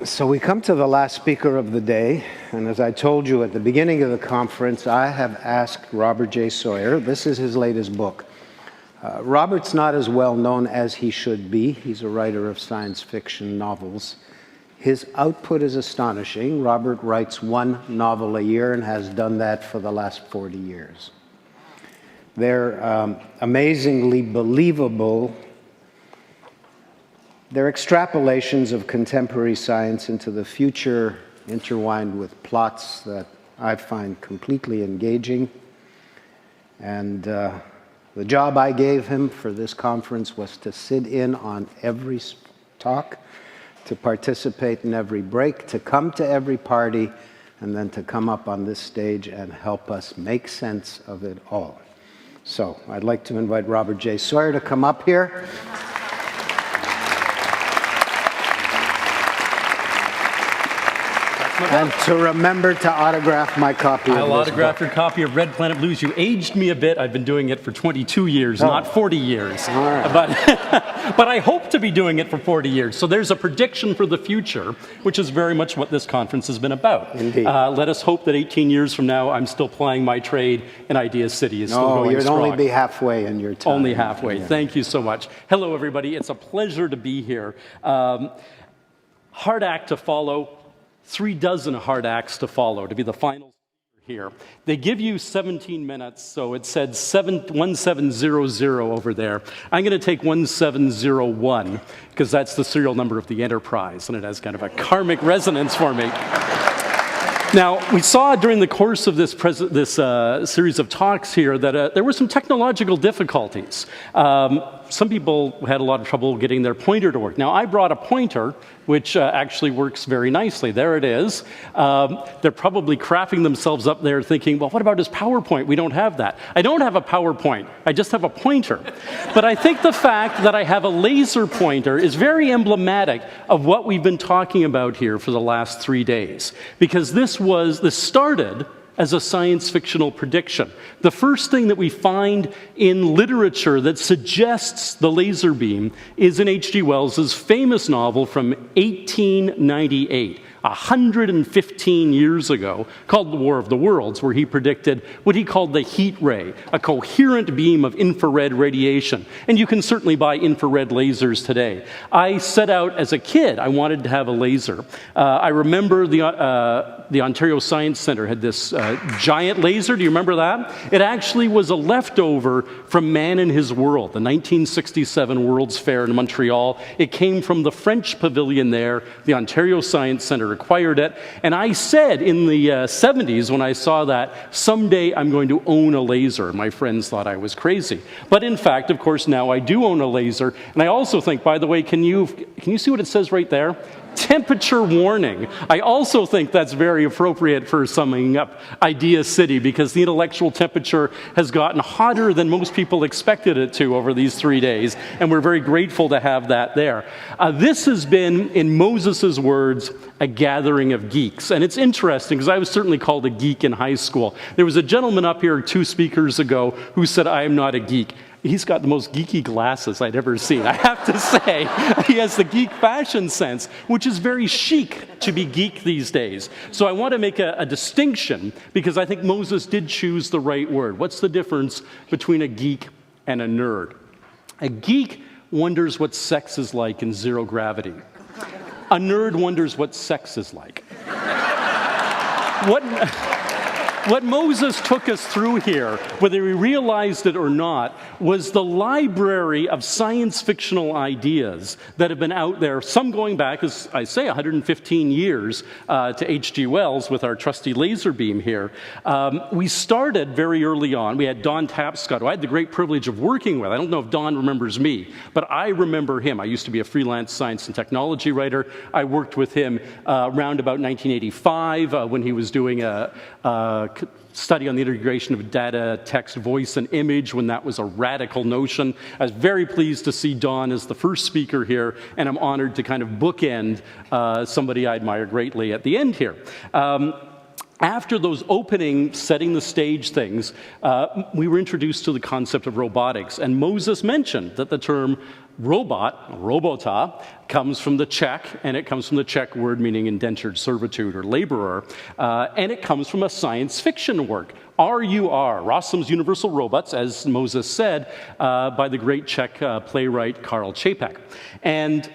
So we come to the last speaker of the day, and as I told you at the beginning of the conference, I have asked Robert J. Sawyer, this is his latest book. Robert's not as well known as he should be. He's a writer of science fiction novels. His output is astonishing. Robert writes one novel a year and has done that for the last 40 years. They're amazingly believable. They're extrapolations of contemporary science into the future, intertwined with plots that I find completely engaging. And the job I gave him for this conference was to sit in on every talk, to participate in every break, to come to every party, and then to come up on this stage and help us make sense of it all. So I'd like to invite Robert J. Sawyer to come up here. And to remember to autograph my copy of this book. I'll autograph your copy of Red Planet Blues. You aged me a bit. I've been doing it for 22 years, not 40 years. All right. But I hope to be doing it for 40 years. So there's a prediction for the future, which is very much what this conference has been about. Indeed. Let us hope that 18 years from now, I'm still plying my trade and Idea City is still going you'd strong. only be halfway in your time. Only halfway. Yeah. Thank you so much. Hello, everybody. It's a pleasure to be here. Hard act to follow. 36 hard acts to follow to be the final here. They give you 17 minutes, so it said 1700 over there. I'm going to take 1701 because that's the serial number of the Enterprise, and it has kind of a karmic resonance for me. Now, we saw during the course of this series of talks here that there were some technological difficulties. Some people had a lot of trouble getting their pointer to work. Now, I brought a pointer, which actually works very nicely. There it is. They're probably crapping themselves up there thinking, well, what about his PowerPoint? We don't have that. I don't have a PowerPoint. I just have a pointer. But I think the fact that I have a laser pointer is very emblematic of what we've been talking about here for the last 3 days. Because this started as a science fictional prediction. The first thing that we find in literature that suggests the laser beam is in H.G. Wells's famous novel from 1898, 115 years ago, called The War of the Worlds, where he predicted what he called the heat ray, a coherent beam of infrared radiation. And you can certainly buy infrared lasers today. I set out as a kid, I wanted to have a laser. I remember the Ontario Science Centre had this giant laser. Do you remember that? It actually was a leftover from Man in His World, the 1967 World's Fair in Montreal. It came from the French pavilion there. The Ontario Science Centre acquired it. And I said in the 70s when I saw that, someday I'm going to own a laser. My friends thought I was crazy. But in fact, of course, now I do own a laser. And I also think, by the way, can you see what it says right there? Temperature warning. I also think that's very appropriate for summing up Idea City because the intellectual temperature has gotten hotter than most people expected it to over these 3 days, and we're very grateful to have that there. This has been, in Moses' words, a gathering of geeks. And it's interesting because I was certainly called a geek in high school. There was a gentleman up here 2 speakers ago who said, I am not a geek. He's got the most geeky glasses I'd ever seen. I have to say, he has the geek fashion sense, which is very chic to be geek these days. So I want to make a distinction because I think Moses did choose the right word. What's the difference between a geek and a nerd? A geek wonders what sex is like in zero gravity. A nerd wonders what sex is like. What Moses took us through here, whether he realized it or not, was the library of science fictional ideas that have been out there, some going back, as I say, 115 years to H.G. Wells with our trusty laser beam here. We started very early on. We had Don Tapscott, who I had the great privilege of working with. I don't know if Don remembers me, but I remember him. I used to be a freelance science and technology writer. I worked with him around about 1985 when he was doing a study on the integration of data, text, voice, and image when that was a radical notion. I was very pleased to see Don as the first speaker here, and I'm honored to kind of bookend somebody I admire greatly at the end here. after those opening, setting the stage things, we were introduced to the concept of robotics. And Moses mentioned that the term robot, robota, comes from the Czech, and it comes from the Czech word meaning indentured servitude or laborer, and it comes from a science fiction work. RUR, Rossum's Universal Robots, as Moses said, by the great Czech playwright Karl Čapek. And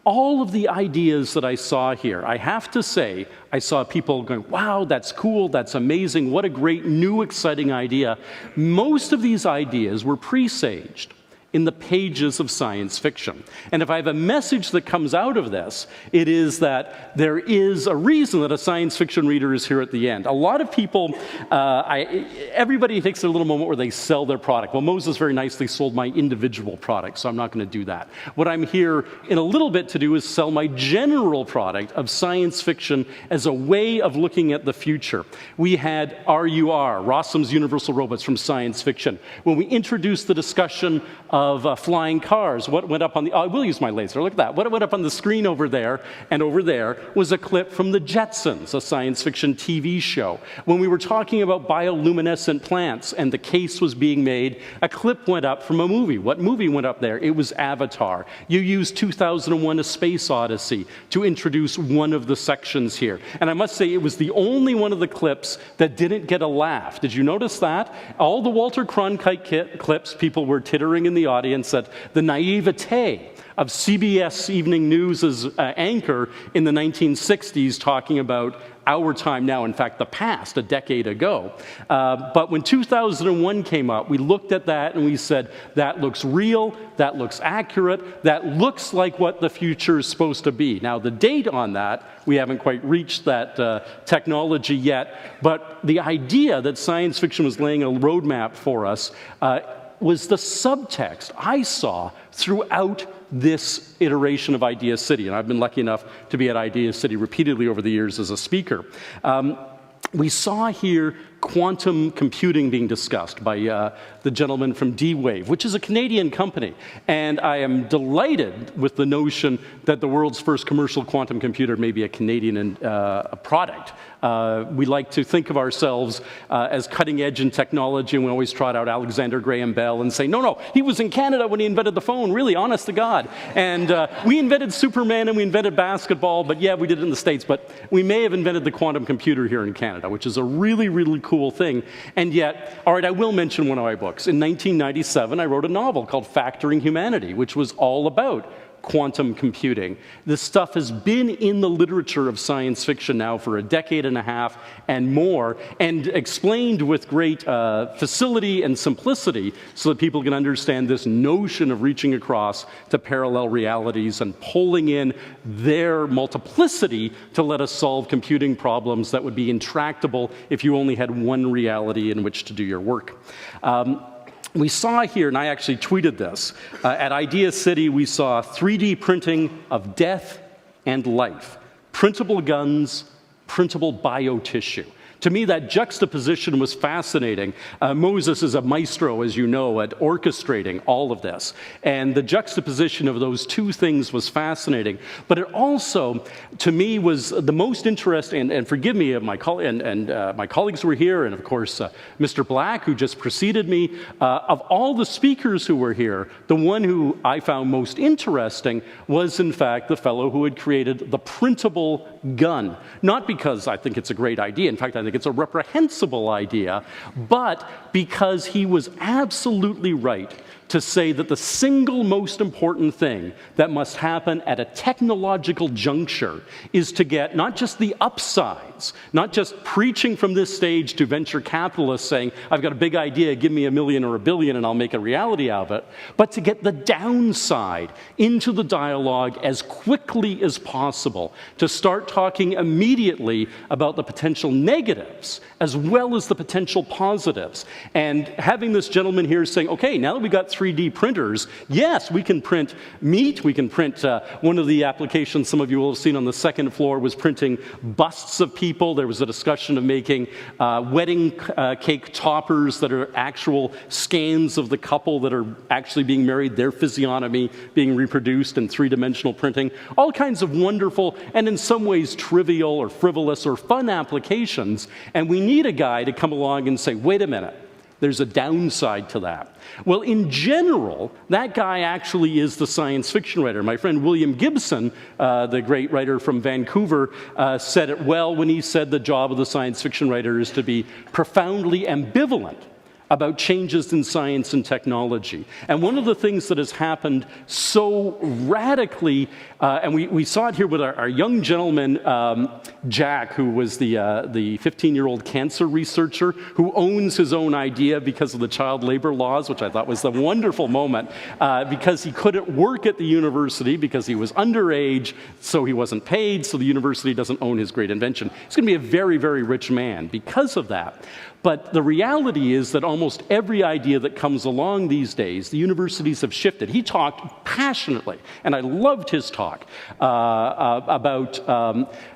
all of the ideas that I saw here, I have to say, I saw people going, wow, that's cool, that's amazing, what a great new exciting idea. Most of these ideas were presaged in the pages of science fiction. And if I have a message that comes out of this, it is that there is a reason that a science fiction reader is here at the end. A lot of people, everybody takes a little moment where they sell their product. Well, Moses very nicely sold my individual product, so I'm not going to do that. What I'm here in a little bit to do is sell my general product of science fiction as a way of looking at the future. We had RUR, Rossum's Universal Robots from science fiction. When we introduced the discussion of flying cars, what went up on the, I will use my laser, look at that. What went up on the screen over there and over there was a clip from the Jetsons, a science fiction TV show. When we were talking about bioluminescent plants and the case was being made, a clip went up from a movie. What movie went up there? It was Avatar. You used 2001: A Space Odyssey to introduce one of the sections here. And I must say, it was the only one of the clips that didn't get a laugh. Did you notice that? All the Walter Cronkite clips, people were tittering in the audience at the naivete of CBS Evening News' anchor in the 1960s talking about our time now, in fact, the past, a decade ago. But when 2001 came up, we looked at that and we said, that looks real, that looks accurate, that looks like what the future is supposed to be. Now, the date on that, we haven't quite reached that technology yet, but the idea that science fiction was laying a roadmap for us was the subtext I saw throughout this iteration of Idea City. And I've been lucky enough to be at Idea City repeatedly over the years as a speaker. We saw here quantum computing being discussed by the gentleman from D-Wave, which is a Canadian company. And I am delighted with the notion that the world's first commercial quantum computer may be a Canadian product. We like to think of ourselves as cutting edge in technology, and we always trot out Alexander Graham Bell and say, no, he was in Canada when he invented the phone, really, honest to God. And we invented Superman and we invented basketball, but yeah, we did it in the States. But we may have invented the quantum computer here in Canada, which is a really, really cool thing. And yet, all right, I will mention one of my books. In 1997, I wrote a novel called Factoring Humanity, which was all about quantum computing. This stuff has been in the literature of science fiction now for a decade and a half and more, and explained with great facility and simplicity so that people can understand this notion of reaching across to parallel realities and pulling in their multiplicity to let us solve computing problems that would be intractable if you only had one reality in which to do your work. We saw here, and I actually tweeted this, at Idea City we saw 3D printing of death and life, printable guns, printable biotissue. To me, that juxtaposition was fascinating. Moses is a maestro, as you know, at orchestrating all of this. And the juxtaposition of those two things was fascinating. But it also, to me, was the most interesting, and forgive me, my colleagues who were here, and of course, Mr. Black, who just preceded me, of all the speakers who were here, the one who I found most interesting was, in fact, the fellow who had created the printable gun. Not because I think it's a great idea. In fact, I think it's a reprehensible idea, but because he was absolutely right to say that the single most important thing that must happen at a technological juncture is to get not just the upsides, not just preaching from this stage to venture capitalists saying, I've got a big idea, give me $1 million or $1 billion and I'll make a reality of it, but to get the downside into the dialogue as quickly as possible, to start talking immediately about the potential negatives as well as the potential positives. And having this gentleman here saying, okay, now that we've got 3D 3D printers, yes, we can print meat, we can print, one of the applications some of you will have seen on the second floor was printing busts of people. There was a discussion of making wedding cake toppers that are actual scans of the couple that are actually being married, their physiognomy being reproduced in three-dimensional printing. All kinds of wonderful and in some ways trivial or frivolous or fun applications. And we need a guy to come along and say, wait a minute, there's a downside to that. Well, in general, that guy actually is the science fiction writer. My friend William Gibson, the great writer from Vancouver, said it well when he said the job of the science fiction writer is to be profoundly ambivalent about changes in science and technology. And one of the things that has happened so radically, and we saw it here with our young gentleman, Jack, who was the 15-year-old cancer researcher who owns his own idea because of the child labor laws, which I thought was a wonderful moment, because he couldn't work at the university because he was underage, so he wasn't paid, so the university doesn't own his great invention. He's going to be a very, very rich man because of that. But the reality is that almost every idea that comes along these days, the universities have shifted. He talked passionately, and I loved his talk, about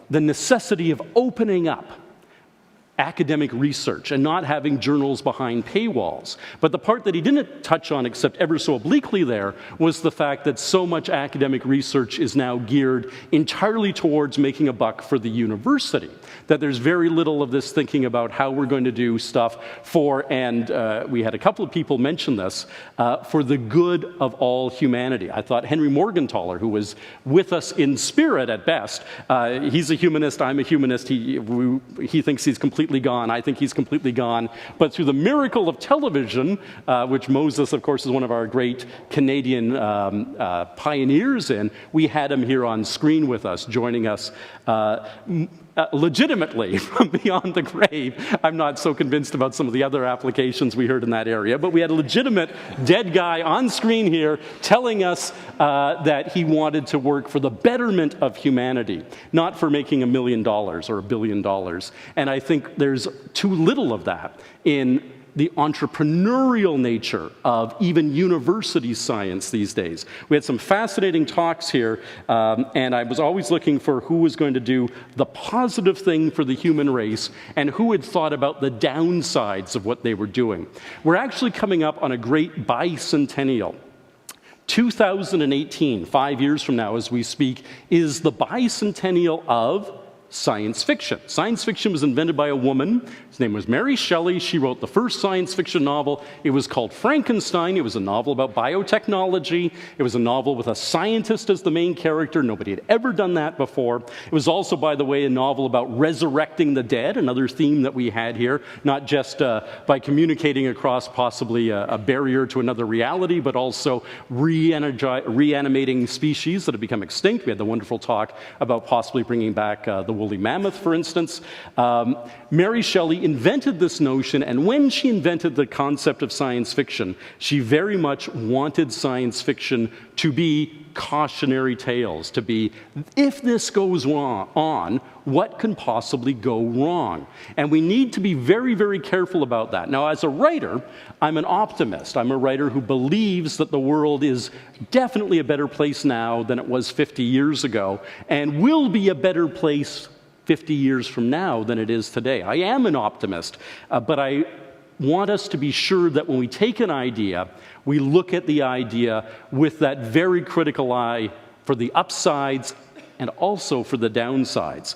the necessity of opening up academic research and not having journals behind paywalls. But the part that he didn't touch on, except ever so obliquely there, was the fact that so much academic research is now geared entirely towards making a buck for the university. That there's very little of this thinking about how we're going to do stuff for, and we had a couple of people mention this, for the good of all humanity. I thought Henry Morgentaler, who was with us in spirit at best, he's a humanist, I'm a humanist, he thinks he's completely gone, I think he's completely gone, but through the miracle of television, which Moses, of course, is one of our great Canadian pioneers in, we had him here on screen with us, joining us legitimately from beyond the grave. I'm not so convinced about some of the other applications we heard in that area, but we had a legitimate dead guy on screen here telling us that he wanted to work for the betterment of humanity, not for making $1 million or $1 billion. And I think there's too little of that in the entrepreneurial nature of even university science these days. We had some fascinating talks here, and I was always looking for who was going to do the positive thing for the human race and who had thought about the downsides of what they were doing. We're actually coming up on a great bicentennial. 2018, 5 years from now as we speak, is the bicentennial of science fiction. Science fiction was invented by a woman. His name was Mary Shelley. She wrote the first science fiction novel. It was called Frankenstein. It was a novel about biotechnology. It was a novel with a scientist as the main character. Nobody had ever done that before. It was also, by the way, a novel about resurrecting the dead, another theme that we had here, not just by communicating across possibly a barrier to another reality, but also reanimating species that have become extinct. We had the wonderful talk about possibly bringing back the woolly mammoth, for instance. Mary Shelley invented this notion, and when she invented the concept of science fiction, she very much wanted science fiction to be cautionary tales, to be, if this goes on, what can possibly go wrong? And we need to be very, very careful about that. Now, as a writer, I'm an optimist. I'm a writer who believes that the world is definitely a better place now than it was 50 years ago, and will be a better place 50 years from now than it is today. I am an optimist, but I want us to be sure that when we take an idea, we look at the idea with that very critical eye for the upsides and also for the downsides.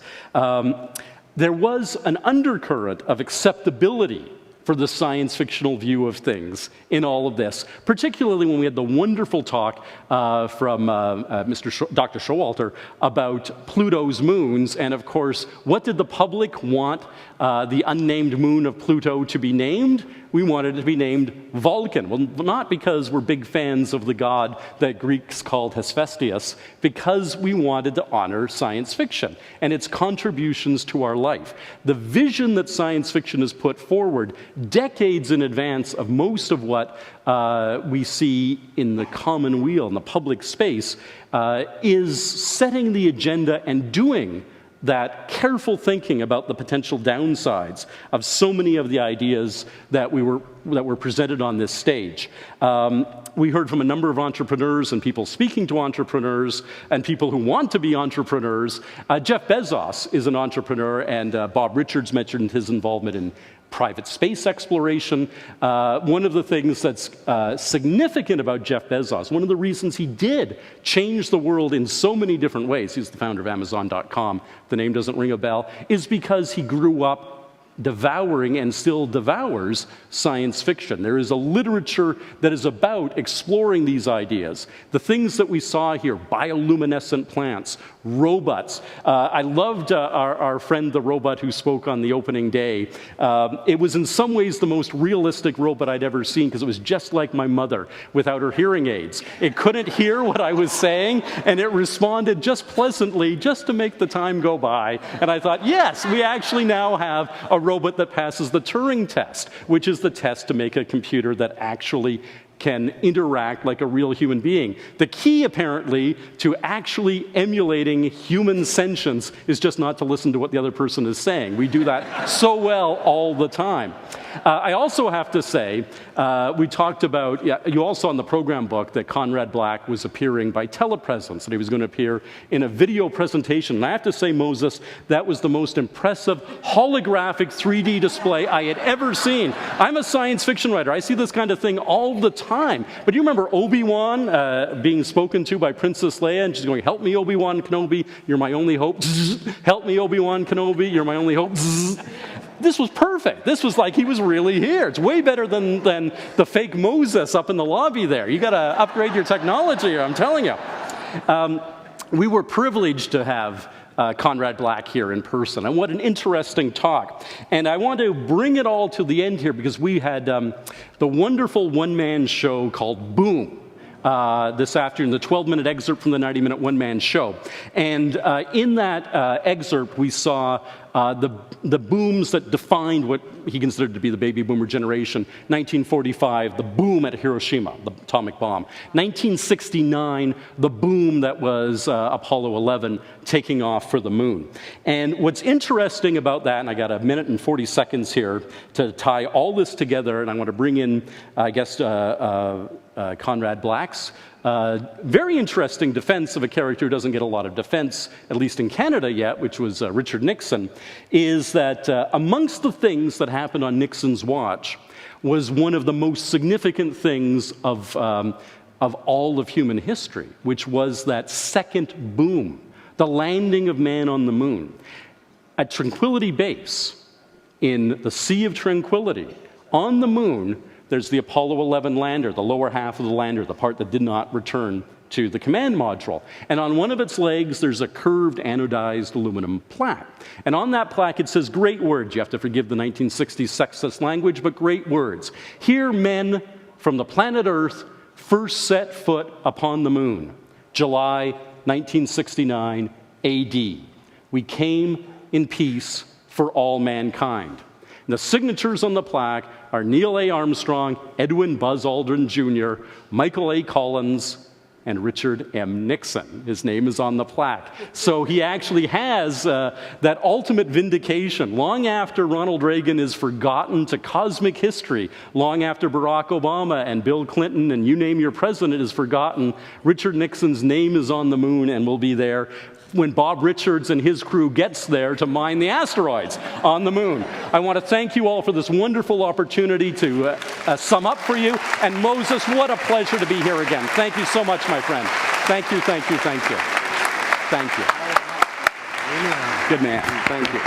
There was an undercurrent of acceptability for the science fictional view of things in all of this, particularly when we had the wonderful talk from Dr. Showalter about Pluto's moons. And of course, what did the public want the unnamed moon of Pluto to be named? We wanted it to be named Vulcan. Well, not because we're big fans of the god that Greeks called Hephaestus, because we wanted to honor science fiction and its contributions to our life. The vision that science fiction has put forward decades in advance of most of what we see in the common weal, in the public space, is setting the agenda and doing that careful thinking about the potential downsides of so many of the ideas that were presented on this stage. We heard from a number of entrepreneurs and people speaking to entrepreneurs and people who want to be entrepreneurs. Jeff Bezos is an entrepreneur, and Bob Richards mentioned his involvement in private space exploration. One of the things that's significant about Jeff Bezos, one of the reasons he did change the world in so many different ways, he's the founder of Amazon.com, the name doesn't ring a bell, is because he grew up devouring and still devours science fiction. There is a literature that is about exploring these ideas. The things that we saw here, bioluminescent plants, robots. I loved our friend the robot who spoke on the opening day. It was in some ways the most realistic robot I'd ever seen because it was just like my mother without her hearing aids. It couldn't hear what I was saying, and it responded just pleasantly just to make the time go by. And I thought, yes, we actually now have a robot that passes the Turing test, which is the test to make a computer that actually can interact like a real human being. The key, apparently, to actually emulating human sentience is just not to listen to what the other person is saying. We do that so well all the time. I also have to say, we talked about, you all saw in the program book that Conrad Black was appearing by telepresence, and he was going to appear in a video presentation. And I have to say, Moses, that was the most impressive holographic 3D display I had ever seen. I'm a science fiction writer. I see this kind of thing all the time. But do you remember Obi-Wan being spoken to by Princess Leia, and she's going, "Help me, Obi-Wan Kenobi, you're my only hope." "Help me, Obi-Wan Kenobi, you're my only hope." This was perfect. This was like he was really here. It's way better than the fake Moses up in the lobby there. You got to upgrade your technology here, I'm telling you. We were privileged to have Conrad Black here in person. And what an interesting talk. And I want to bring it all to the end here because we had the wonderful one-man show called Boom. This afternoon, the 12-minute excerpt from the 90-minute one-man show. And in that excerpt, we saw the booms that defined what he considered to be the baby boomer generation. 1945, the boom at Hiroshima, the atomic bomb. 1969, the boom that was Apollo 11 taking off for the moon. And what's interesting about that, and I got a minute and 40 seconds here to tie all this together, and I want to bring in, I guess, Conrad Black's very interesting defense of a character who doesn't get a lot of defense, at least in Canada yet, which was Richard Nixon, is that amongst the things that happened on Nixon's watch was one of the most significant things of all of human history, which was that second boom, the landing of man on the moon. At Tranquility Base, in the Sea of Tranquility, on the moon, there's the Apollo 11 lander, the lower half of the lander, the part that did not return to the command module. And on one of its legs, there's a curved anodized aluminum plaque. And on that plaque, it says great words. You have to forgive the 1960s sexist language, but great words. Here men from the planet Earth first set foot upon the moon, July 1969 AD. We came in peace for all mankind. And the signatures on the plaque are Neil A. Armstrong, Edwin Buzz Aldrin Jr., Michael A. Collins, and Richard M. Nixon. His name is on the plaque. So he actually has that ultimate vindication. Long after Ronald Reagan is forgotten to cosmic history, long after Barack Obama and Bill Clinton and you name your president is forgotten, Richard Nixon's name is on the moon and will be there when Bob Richards and his crew gets there to mine the asteroids on the moon. I want to thank you all for this wonderful opportunity to sum up for you. And Moses, what a pleasure to be here again. Thank you so much, my friend. Thank you, thank you, thank you. Thank you. Good man. Thank you.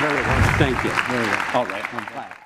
Very well. Thank you. Very well. All right.